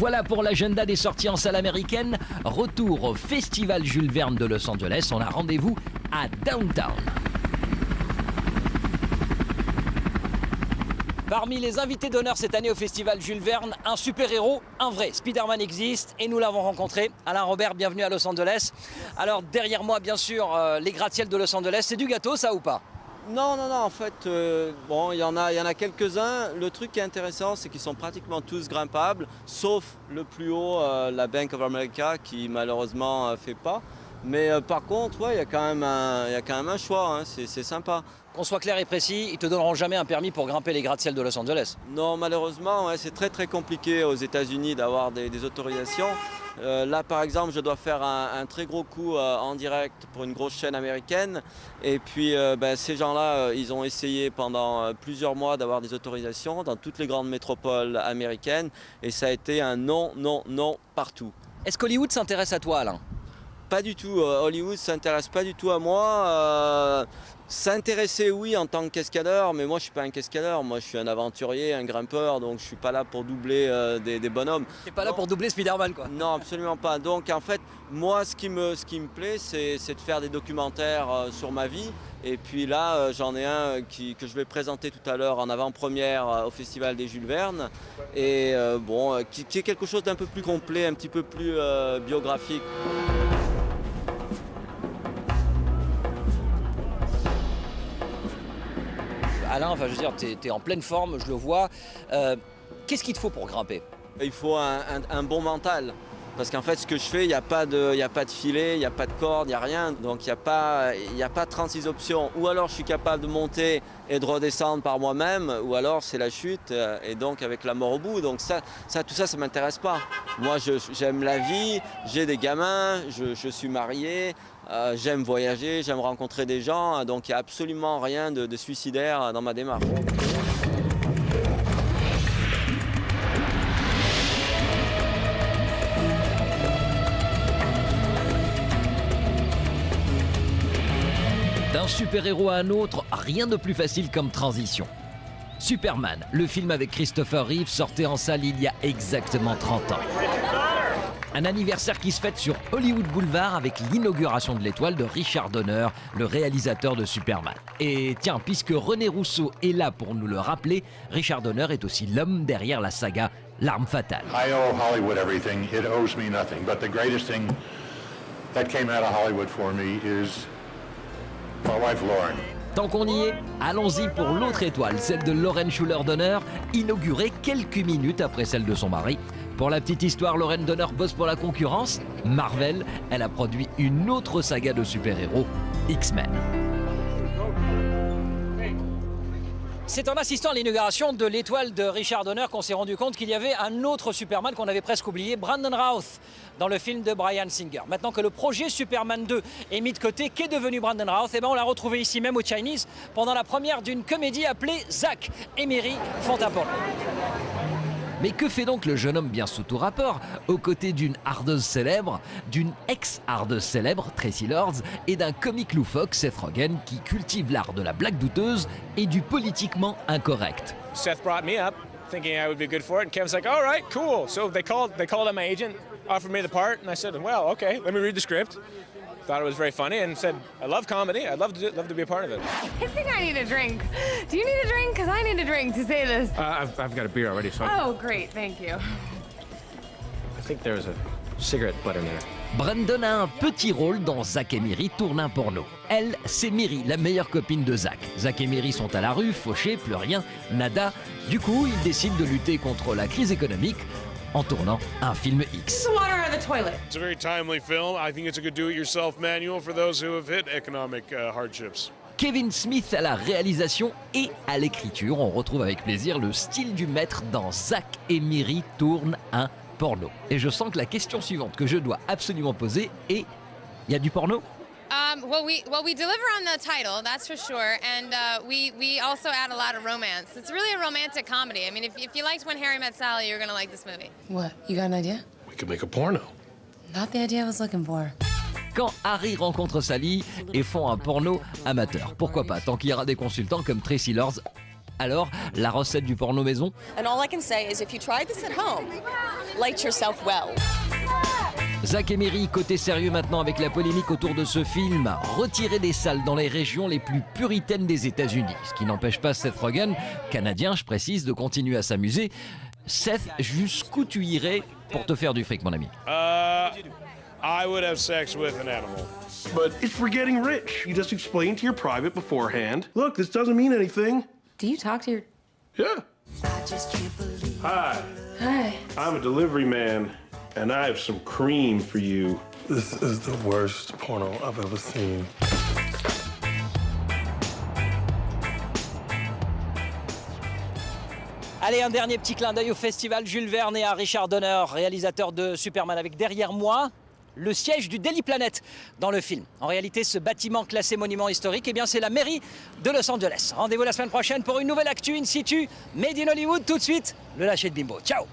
Voilà pour l'agenda des sorties en salle américaine. Retour au Festival Jules Verne de Los Angeles. On a rendez-vous à Downtown. Parmi les invités d'honneur cette année au Festival Jules Verne, un super-héros, un vrai. Spider-Man existe et nous l'avons rencontré. Alain Robert, bienvenue à Los Angeles. Alors derrière moi, bien sûr, les gratte-ciels de Los Angeles. C'est du gâteau, ça ou pas? Non, en fait, bon, il y en a quelques-uns. Le truc qui est intéressant, c'est qu'ils sont pratiquement tous grimpables, sauf le plus haut, la Bank of America, qui malheureusement fait pas. Mais par contre, ouais, il y a quand même un choix, hein, c'est sympa. Qu'on soit clair et précis, ils te donneront jamais un permis pour grimper les gratte-ciels de Los Angeles. Non, malheureusement, ouais, c'est très compliqué aux États-Unis d'avoir des autorisations. Là, par exemple, je dois faire un très gros coup en direct pour une grosse chaîne américaine. Et puis, ces gens-là, ils ont essayé pendant plusieurs mois d'avoir des autorisations dans toutes les grandes métropoles américaines. Et ça a été un non partout. Est-ce qu'Hollywood s'intéresse à toi, Alain? Pas du tout. Hollywood ne s'intéresse pas du tout à moi. S'intéresser, oui, en tant que cascadeur, mais moi, je ne suis pas un cascadeur. Moi, je suis un aventurier, un grimpeur, donc je ne suis pas là pour doubler des bonhommes. Tu n'es pas là pour doubler Spider-Man, quoi? Non, absolument pas. Donc, en fait, moi, ce qui me plaît, c'est de faire des documentaires sur ma vie. Et puis là, j'en ai un que je vais présenter tout à l'heure en avant-première au Festival des Jules Verne. Et qui est quelque chose d'un peu plus complet, un petit peu plus biographique. Alain, enfin, je veux dire, tu es en pleine forme, je le vois. Qu'est-ce qu'il te faut pour grimper? Il faut un bon mental. Parce qu'en fait, ce que je fais, il n'y a pas de filet, il n'y a pas de corde, il n'y a rien. Donc, il n'y a pas 36 options. Ou alors, je suis capable de monter et de redescendre par moi-même, ou alors, c'est la chute, et donc avec la mort au bout. Donc, tout ça ne m'intéresse pas. Moi, j'aime la vie, j'ai des gamins, je suis marié, j'aime voyager, j'aime rencontrer des gens. Donc, il n'y a absolument rien de suicidaire dans ma démarche. D'un super-héros à un autre, rien de plus facile comme transition. Superman, le film avec Christopher Reeve, sortait en salle il y a exactement 30 ans. Un anniversaire qui se fête sur Hollywood Boulevard avec l'inauguration de l'étoile de Richard Donner, le réalisateur de Superman. Et tiens, puisque René Rousseau est là pour nous le rappeler, Richard Donner est aussi l'homme derrière la saga L'Arme Fatale. I owe Hollywood everything. It owes me nothing. But the greatest thing that came out of Hollywood for me is my wife Lauren. Tant qu'on y est, allons-y pour l'autre étoile, celle de Lauren Schuler Donner, inaugurée quelques minutes après celle de son mari. Pour la petite histoire, Lauren Donner bosse pour la concurrence, Marvel. Elle a produit une autre saga de super-héros, X-Men. C'est en assistant à l'inauguration de l'étoile de Richard Donner qu'on s'est rendu compte qu'il y avait un autre Superman qu'on avait presque oublié, Brandon Routh, dans le film de Bryan Singer. Maintenant que le projet Superman 2 est mis de côté, qu'est devenu Brandon Routh? Eh bien, on l'a retrouvé ici même au Chinese pendant la première d'une comédie appelée Zack et Miri font un porno. Mais que fait donc le jeune homme bien sous tout rapport, aux côtés d'une hardeuse célèbre, d'une ex-hardeuse célèbre, Tracy Lords, et d'un comique loufoque, Seth Rogen, qui cultive l'art de la blague douteuse et du politiquement incorrect. Seth brought me up, thinking I would be good for it, and Kevin's like, all right, cool. So they called up my agent, offered me the part, and I said, well, okay, let me read the script. Thought it was very funny and said, I love comedy, I'd love to be a part of it. I think I need a drink. Do you need a drink? Because I need a drink to say this. I've got a beer already, so... Oh, great, thank you. I think there's a cigarette butt in there. Brandon a un petit rôle dans Zack et Miri tourne un porno. Elle, c'est Miri, la meilleure copine de Zack. Zack et Miri sont à la rue, fauchés, plus rien, nada. Du coup, ils décident de lutter contre la crise économique en tournant un film X. The water or the toilet? It's a very timely film. I think it's a good do-it-yourself manual for those who have hit economic hardships. Kevin Smith à la réalisation et à l'écriture. On retrouve avec plaisir le style du maître dans Zack et Miri tournent un porno. Et je sens que la question suivante que je dois absolument poser est: il y a du porno? Well, we deliver on the title, that's for sure, and we also add a lot of romance. It's really a romantic comedy. I mean, if you liked When Harry Met Sally, you're gonna like this movie. What? You got an idea? We could make a porno. Not the idea I was looking for. Quand Harry rencontre Sally et font un porno amateur. Pourquoi pas, tant qu'il y aura des consultants comme Tracy Lords Alors, la recette du porno maison? And all I can say is if you try this at home, light yourself well. Zack Emery, côté sérieux maintenant avec la polémique autour de ce film, retiré des salles dans les régions les plus puritaines des États-Unis. Ce qui n'empêche pas Seth Rogen, canadien, je précise, de continuer à s'amuser. Seth, jusqu'où tu irais pour te faire du fric, mon ami? I would have sex with an animal. But it's for getting rich. You just explain to your private beforehand. Look, this doesn't mean anything. Do you talk to your... Yeah. Hi. Hi. I'm a delivery man, and I have some cream for you. This is the worst porno I've ever seen. Allez, un dernier petit clin d'œil au festival Jules Verne et à Richard Donner, réalisateur de Superman, avec derrière moi le siège du Daily Planet dans le film. En réalité, ce bâtiment classé monument historique, eh bien, c'est la mairie de Los Angeles. Rendez-vous la semaine prochaine pour une nouvelle actu in situ, Made in Hollywood. Tout de suite, le lâcher de Bimbo. Ciao!